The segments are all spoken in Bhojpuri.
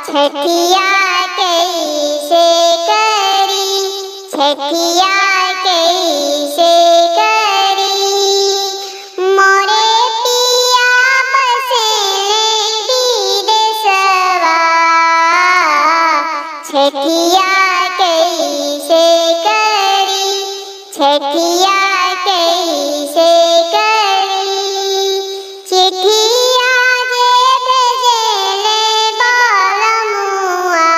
छठिया कैसे करी, छठिया कैसे करी, मोरे पिया बसेले विदेशवा। छठिया कैसे करी, छठिया कैसे करी, चिट्ठिया जे भेजेले बालमुआ।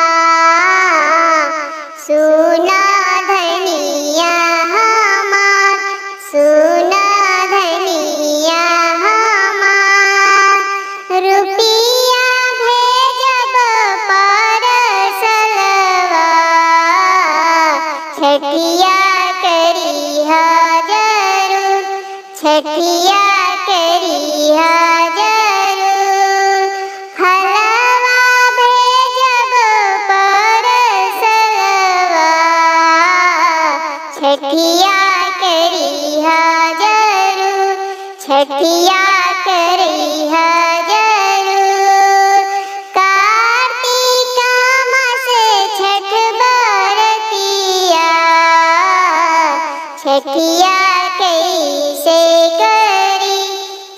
सुना धनिया हमार, सुना धनिया हमार, रुपिया भेजब परसलवा। छठिया करिहा जरूर, छठिया करिहा जरूर, हलवा भेजब परसलवा। छठिया करिहा जरूर, छठिया करिहा जरूर, कार्तिका मास छठ बरतिया। छठिया कैसे करी,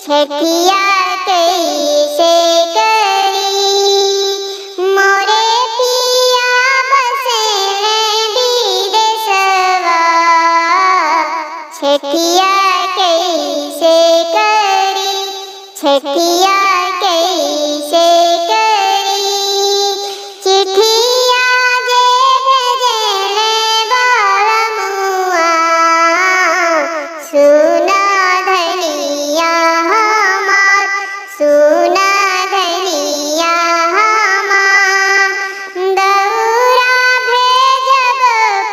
छठिया कैसे करी, मोरे पिया बसेले विदेशवा। छठिया कैसे करी, छठिया कैसे करी, चिट्ठिया जे भेजेले बालमुआ। सुना धनिया हमार, सुना धनिया हमार, दौरा भेजब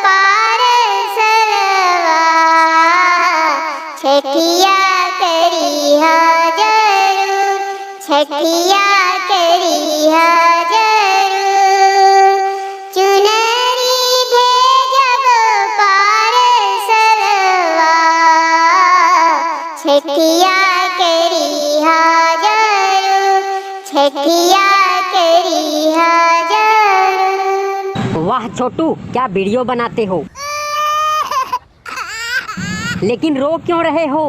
परसलवा। छठिया करिहा जरूर, छठिया करिहा जरूर, चुनरी भेजब परसलवा। छठिया करिहा जरूर, छठिया करिहा जरूर। वाह छोटू, क्या वीडियो बनाते हो, लेकिन रो क्यों रहे हो?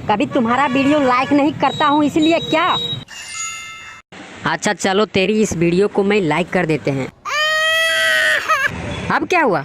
कभी तुम्हारा वीडियो लाइक नहीं करता हूँ इसलिए क्या? अच्छा चलो तेरी इस वीडियो को मैं लाइक कर देते हैं। अब क्या हुआ?